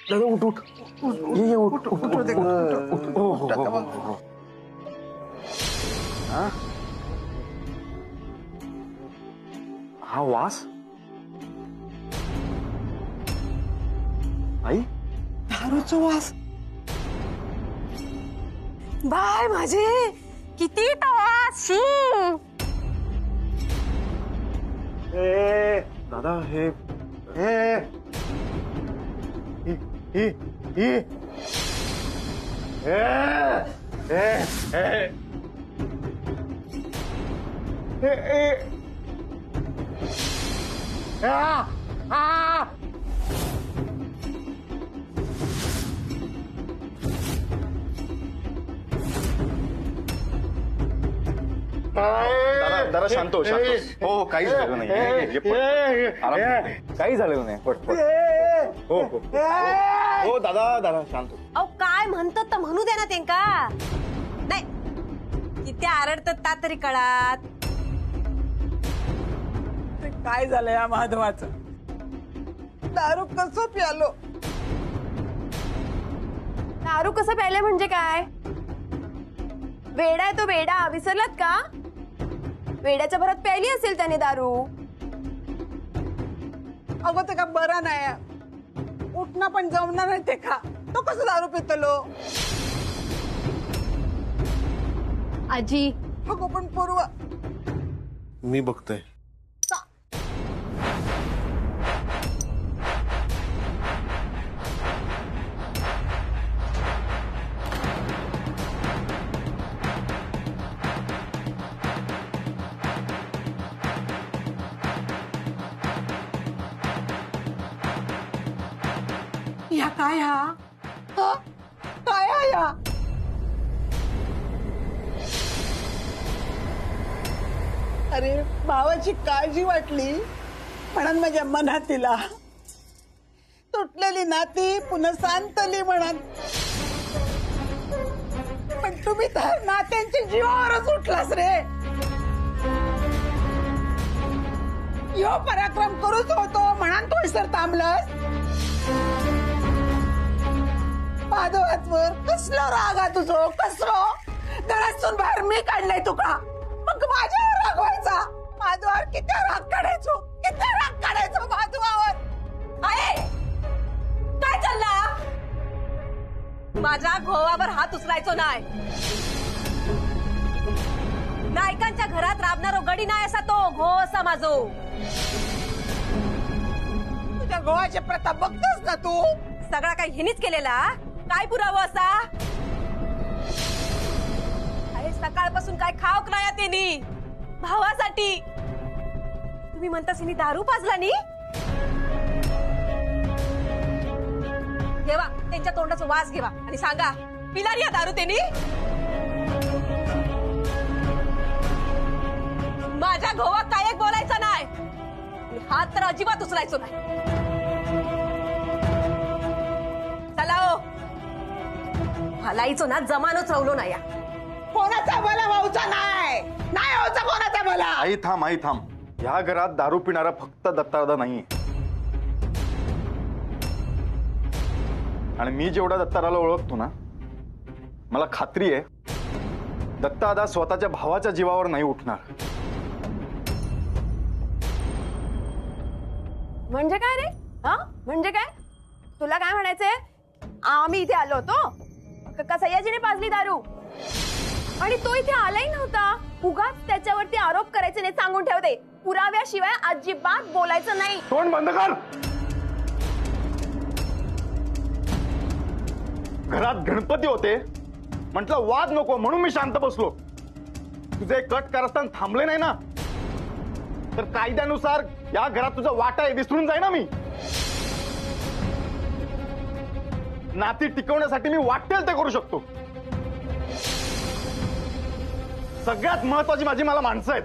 दादा उठ उठ ये उठ उठ उठ हा वास आई दारूचा वास. बाय माझे किती तवास शी. दादा हे जरा शांत हो, शांत हो. हो काहीच झालं नाही. काही झालेलं नाही. पट पट. हो हो हो दादा दादा शांत हो. अहो काय म्हणतात तर म्हणू दे ना त्यांका. नाही किती आरडतात ता तरी कळात. काय झालं या माधवाचं. दारू कसं प्यालो. दारू कसं प्यायलंय म्हणजे काय. वेडा आहे तो वेडा, विसरलात का. वेड्याच्या भरात प्यायली असेल त्याने दारू. अगं ते का बरा नाही. उठणं पण जमणार नाही ते का. तो कसं दारू पितलो. आजी अगो पण पूर्व मी बघतोय. या काय हा. हा? काय हा या. अरे भावाची काळजी वाटली म्हणून माझ्या मनात तिला. तुटलेली नाती पुन्हा सांतली म्हणून. पण तुम्ही तर नात्यांच्या जीवावरच उठलास रे. यो पराक्रम करूच होतो म्हणून तो सर थांबलास. माधवावर कसला राग हा तुझो. कसलो घरातून बाहेर मी काढलाय तुका. मग माझ्यावर रागवायचा. माधवावर किती राग काढायचो. किती राग काढायचो माधवावर. आहे काय चालला. माझ्या घोवावर हात उचलायचो नाही. नायकांच्या घरात राबणारो गडी नाही असा तो घो असा माझो. तुझ्या गोवाचे प्रताप बघतोस ना तू. सगळा काही हिनीच केलेला. काय पुरावा असा. अरे सकाळपासून काय खाऊक नाही त्यांनी भावासाठी. तुम्ही म्हणतास हिनी दारू पाजला नी. घेवा त्यांच्या तोंडाचा वास घेवा आणि सांगा पिला रे दारू त्यांनी. माझ्या घोवा काय एक बोलायचा नाही. हात तर अजिबात उचलायचो नाही. चला ओ भलाईचो ना जमानच रावलो नाही. कोणाचा भला भाऊचा नाही. नाही होता कोणाचा भला. आई थांब आई थांब. ह्या घरात दारू पिणारा फक्त दत्तादा नाहीये. आणि मी जेवढा दत्ताराला ओळखतो ना मला खात्री आहे दत्तादा स्वतःच्या भावाच्या जीवावर नाही उठणार. म्हणजे काय रे. हा म्हणजे काय. तुला काय म्हणायचंय. आम्ही इथे आलो होतो का सयाजीने पाजली दारू. आणि तो इथे आलाही नव्हता. उगाच त्याच्यावरती आरोप करायचे नाही सांगून ठेवते. पुराव्याशिवाय अजिबात बोलायचं नाही. तोंड बंद कर. घरात गणपती होते म्हटलं वाद नको म्हणून मी शांत बसलो. तुझे कट कारस्थान थांबले नाही ना तर कायद्यानुसार या घरात तुझा वाटा आहे विसरून जाई ना मी. नाती टिकवण्यासाठी मी वाटेल ते करू शकतो. सगळ्यात महत्वाची माझी मला माणसं आहेत.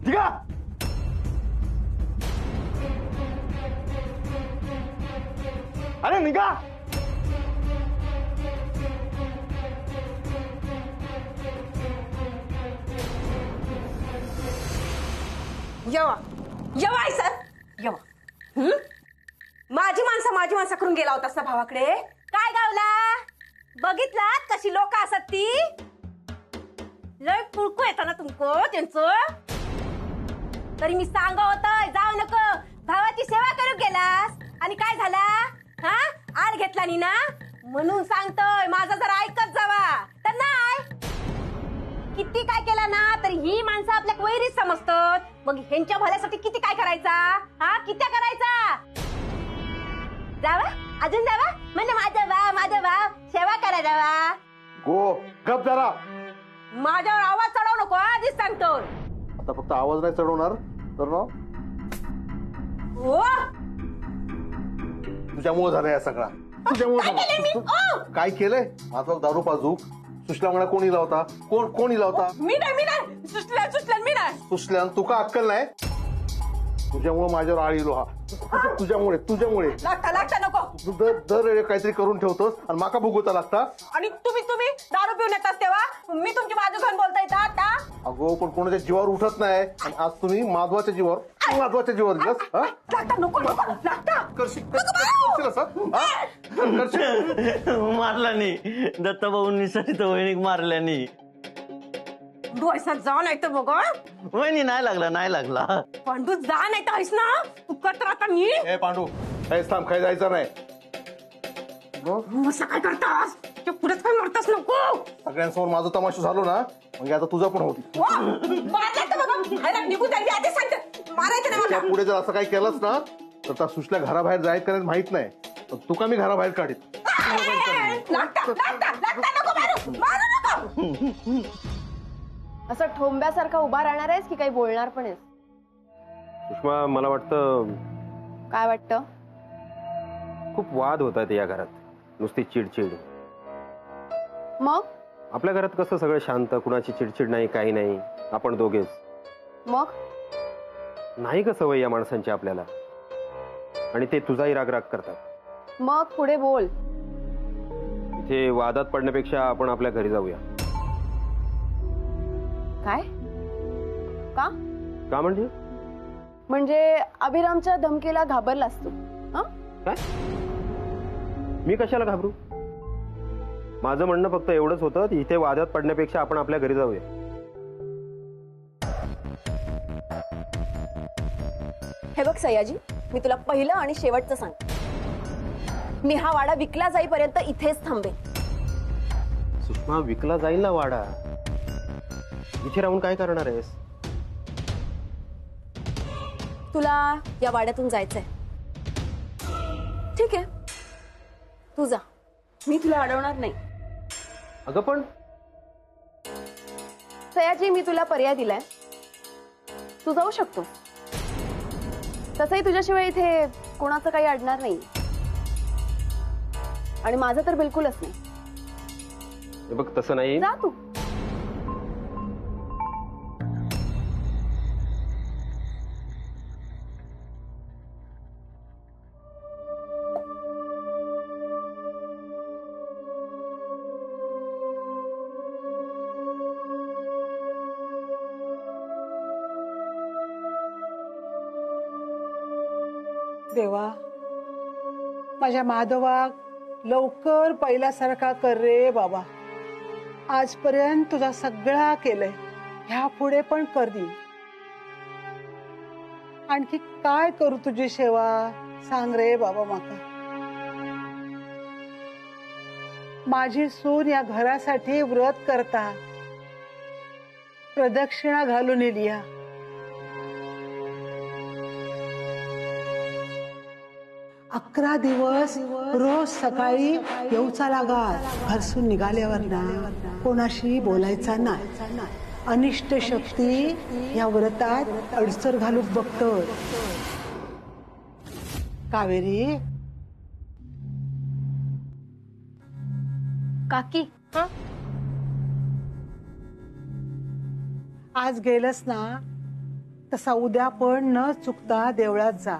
ठीक आहे. अरे निघा. येवा येवा सर येवा. माझी माणसं करून गेला होतास ना भावाकडे. काय गावला बघितलात कशी लोक असत ती. लय पुळकू येतं ना तुमको त्यांचं. तरी मी सांगा होतं जाऊ नको, भावाची सेवा करू गेलास आणि काय झाला. हा आड घेतला नी ना म्हणून सांगतोय माझा जरा ऐकत जावा. तर नाही किती काय केला ना तरी ही माणसं आपल्या वैरीच समजतात. मग ह्यांच्या भल्यासाठी किती काय करायचा. हा किती करायचा. जावा अजून जावा म्हणजे माझा भाव सेवा करा जावा. गो गप जरा. माझ्यावर आवाज चढवू नको आधीच सांगतो. आता फक्त आवाज नाही चढवणार तर ना हो तुझ्यामुळे झालं या सगळा. तुझ्यामुळे काय केलंय. आता दारू पाजूक सुशला म्हणा कोण इला होता. कोण इला होता. मी नाही सुचल्या मी नाही. सुशल्या तू का अक्कल नाही. तुझ्यामुळे माझ्यावर आळ इलो हा. तुझ्यामुळे लागता नको. तू दर काहीतरी करून ठेवतोस आणि माका भुगवता लागता. आणि तुम्ही दारू पिऊन येतास तेव्हा मी तुमची बाजू घेऊन बोलता येतात का. अगो पण कोणाच्या जीवावर उठत नाही आणि आज तुम्ही माधवाच्या जीवावर दिलास. लागता नको लागता. करशील असं हा? करशील. मारला नाही दत्ताभाऊंनी सरिता वहिनी मारल्यानी. डोळ्यात जा नाही तर बघ. वहिनी नाही लागला. पांडू जा नाही तर आहेस ना तू कत राहता मी. ए पांडू काहीच थांब काही जायचं नाही. असं काय करतास पुढेच काय मारतास नको. सगळ्यांसमोर माझं तमाशा झालो ना म्हणजे आता तुझा पण होती. निघून जाईल आधीच सांगते मारायचं नाही त्या मला. पुढे जर असं काही केलंच ना तर त्या सुशल्या घराबाहेर जायचं का नाही माहित नाही. तर तू का मी घराबाहेर काढीत. लागता नको मारू नको. असं ठोंब्यासारखा उभा राहणार आहेस की काही बोलणार पण आहेस. सुषमा मला वाटतं काय वाटतं. खूप वाद होत आहेत या घरात. नुसती चिडचिड. मग आपल्या घरात कसं सगळं शांत, कुणाची चिडचिड नाही काही नाही. आपण दोघेच मग नाही का सवय या माणसांची आपल्याला. आणि ते तुझाही राग करतात. मग पुढे बोल. इथे वादात पडण्यापेक्षा आपण आपल्या घरी जाऊया. काय का का म्हणजे अभिरामच्या धमकीला घाबरलास तू. काय मी कशाला घाबरू. माझं म्हणणं फक्त एवढंच होतं की इथे वादात पडण्यापेक्षा आपण आपल्या घरी जाऊया. हे बघ सयाजी, मी तुला पहिलं आणि शेवटचं सांग. मी हा वाडा विकला जाईपर्यंत इथेच थांबे. सुषमा विकला जाईल ना वाडा. इथे राहून काय करणार आहेस. तुला या वाड्यातून जायचंय. ठीक आहे तू जा, मी तुला अडवणार नाही. अगं पण सयाजी मी तुला पर्याय दिलाय. तू जाऊ शकतो. तसंही तुझ्याशिवाय इथे कोणाचं काही अडणार नाही आणि माझं तर बिलकुलच नाही. हे बघ तसं नाही. जा तू. देवा माझ्या माधवा लवकर पहिल्यासारखा कर रे बाबा. आजपर्यंत तुझा सगळा केलंय, ह्या पुढे पण कर दे. आणखी काय करू तुझी सेवा सांग रे बाबा माका. माझी सून या घरासाठी व्रत करता प्रदक्षिणा घालून येली. 11 दिवस रोज सकाळी येऊचा लागात. घरसून निघाल्यावर ना कोणाशी बोलायचा नाही. अनिष्ट शक्ती या व्रतात अडसर घालूक बघतो. कावेरी काकी आज गेलस ना तसा उद्या पण न चुकता देवळात जा.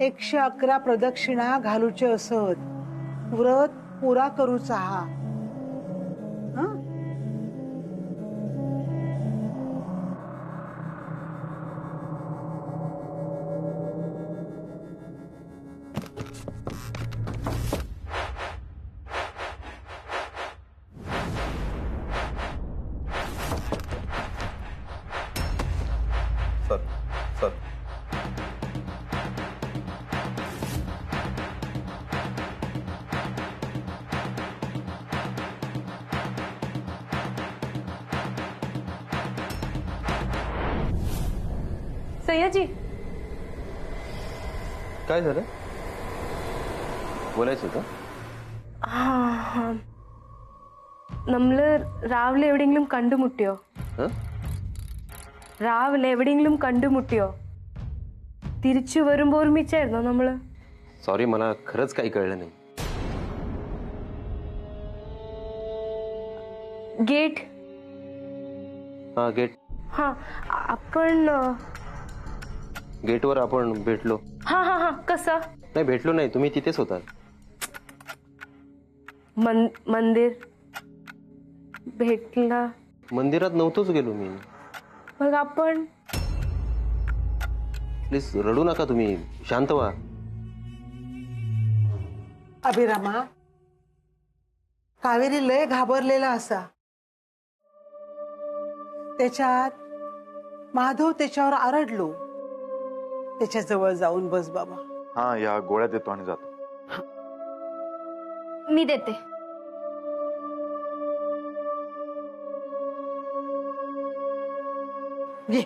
111 प्रदक्षिणा घालूचे असत. व्रत पुरा करूचा हा. सर सर सयाजी काय झालं बोलायचं होतं നമ്മള് രാവിലെ എവിടെയെങ്കിലും കണ്ടുമുട്ടിയോ हं? രാവിലെ എവിടെയെങ്കിലും കണ്ടുമുട്ടിയോ തിരിച്ചു വരുമ്പോ ഒരുമിച്ചായിരുന്നോ നമ്മള് सॉरी मला खरंच काही कळलं नाही गेट हा गेट हा आपण गेटवर आपण भेटलो हा हा हा कसं नाही भेटलो नाही तुम्ही तिथेच होता मंदिर भेटला मंदिरात नव्हतोच गेलो मी मग आपण प्लीज रडू नका तुम्ही शांत व्हा अभिरामा कावेरी लय घाबरलेला असा त्याच्यात माधव त्याच्यावर आरडलो त्याच्या जवळ जाऊन बस बाबा हा या गोळ्या देतो आणि जातो मी देते घे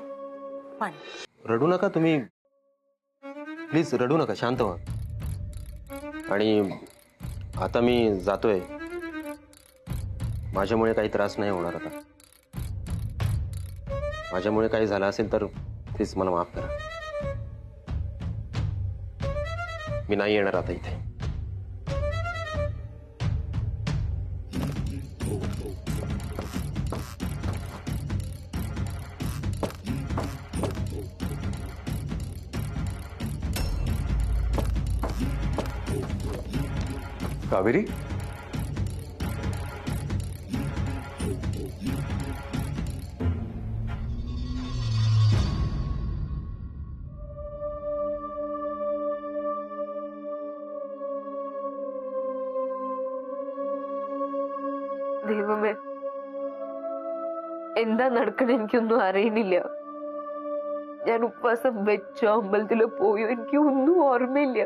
पाणी रडू नका तुम्ही प्लीज रडू नका शांत व्हा आणि आता मी जातोय माझ्यामुळे काही त्रास नाही होणार आता माझ्यामुळे काही झालं असेल तर प्लीज मला माफ करा मी नाही येणार आता इथे कावेरी ദൈവമേ എന്താ നടക്കണ എനിക്കൊന്നും അറിയുന്നില്ല ഞാൻ ഉപവാസം വെച്ചോ അമ്പലത്തിലോ പോയോ എനിക്ക് ഒന്നും ഓർമ്മയില്ല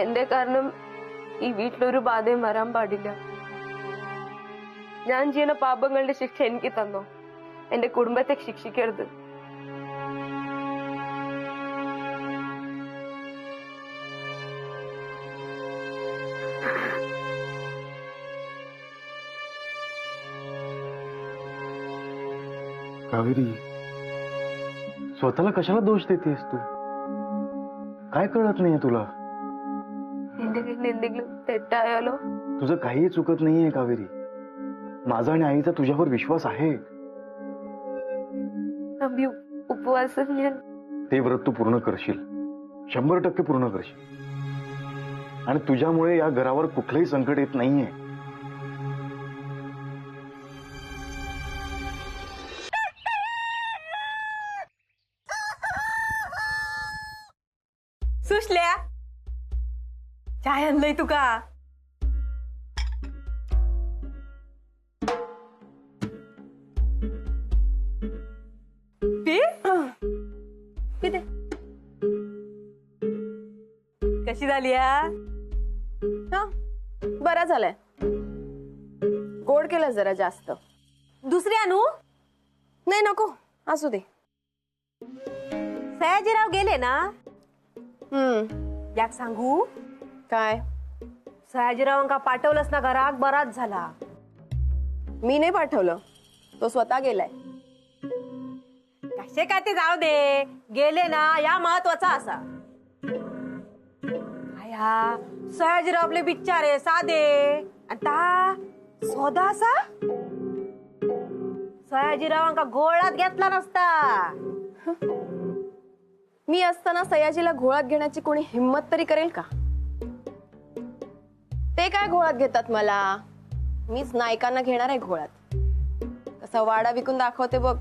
എന്റെ കാരണം ഈ വീട്ടിലൊരു ബാധയും വരാൻ പാടില്ല ഞാൻ ചെയ്യുന്ന പാപങ്ങളുടെ ശിക്ഷ എനിക്ക് തന്നോ എന്റെ കുടുംബത്തെ ശിക്ഷിക്കരുത് कावेरी स्वतःला कशाला दोष देतेस तू काय कळत नाहीये तुला എന്റെ കയ്യിൽ എന്തെങ്കിലും തെറ്റായാലോ तुझं काहीही चुकत नाहीये कावेरी माझा आणि आईचा तुझ्यावर विश्वास आहे अभि उपवास ഞാൻ ते व्रत तू पूर्ण करशील 100% पूर्ण करशील आणि तुझ्यामुळे या घरावर कुठलंही संकट येत नाहीये सुशल्या चाय आणलंय तुका पी पी दे कशी झाली हा बरा झालाय गोड केलं जरा जास्त दुसरी आणू नाही नको असू दे सयाजीराव गेले ना याक सांगू काय सयाजीरावांका पाठवलंस ना घरात बराच झाला मी नाही पाठवलं तो स्वतः गेलाय कसे काय ते जाऊ दे गेले ना या महत्वाचा असा आया सयाजीराव आपले बिचारे साधे आता सोदा असा सयाजीरावांका घोळात घेतला नसता मी असताना सयाजीला घोळात घेण्याची कोणी हिम्मत तरी करेल का ते काय घोळात घेतात मला मीच नायकांना घेणार आहे घोळात कसा वाडा विकून दाखवते बघ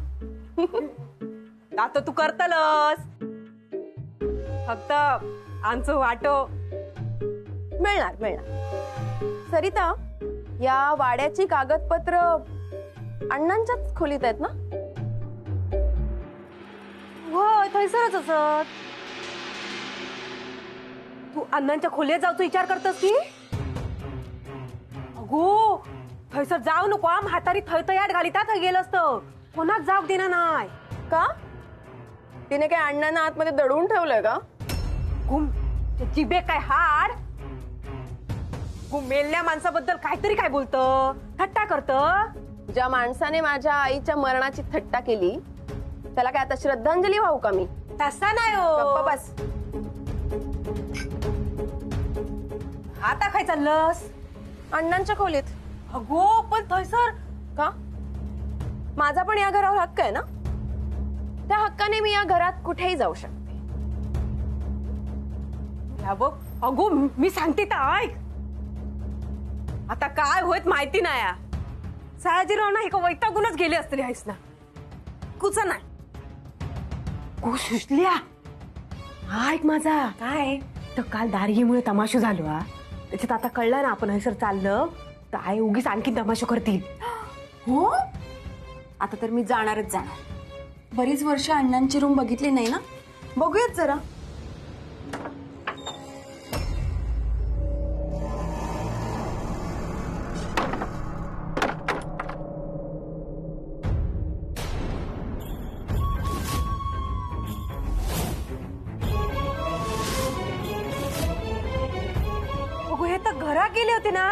आता तू करतलस फक्त आमचं वाटो मिळणार मिळणार सरिता या वाड्याची कागदपत्र अण्णांच्याच खोलीत आहेत ना होय थंयसरच असत. तू अण्णांच्या खोलीत जाऊचा विचार करतस की? अगो थंयसर जाऊ नको हा. म्हातारी थयथयाट घालिता थंय गेलं असतं. कोणाच जाऊ देणार नाही. का तिने काय अण्णांना आतमध्ये दडवून ठेवलंय का? गुम ते जिबे काय हाड. गुम मेलेल्या माणसाबद्दल काहीतरी काय बोलतं, थट्टा करतं. ज्या माणसाने माझ्या आईच्या मरणाची थट्टा केली त्याला काय आता श्रद्धांजली वाहू का मी? तसा नाही गप्प हो. बस. आता काय चाललंस? अण्णांच्या खोलीत. अगो पण थंयसर का? माझा पण या घरावर हक्क आहे ना. त्या हक्काने मी या घरात कुठेही जाऊ शकते. या बघ. अगो मी सांगते तर ऐक. आता काय होत माहिती नाही. सयाजीराव ना एका वैतागूनच गेले असतले आहेस ना. कुच नाही गो सुचल्या. ऐक माझा. काय तर काल दारिगीमुळे तमाशू झालो हा. त्याच्यात आता कळलं ना आपण हैसर चाललं तर आई उगीच आणखी तमाशू करतील. हो आता तर मी जाणारच जाणार. बरीच वर्ष अण्णांची रूम बघितली नाही ना. बघूयात जरा. अगो हे तर घरा गेले होते ना.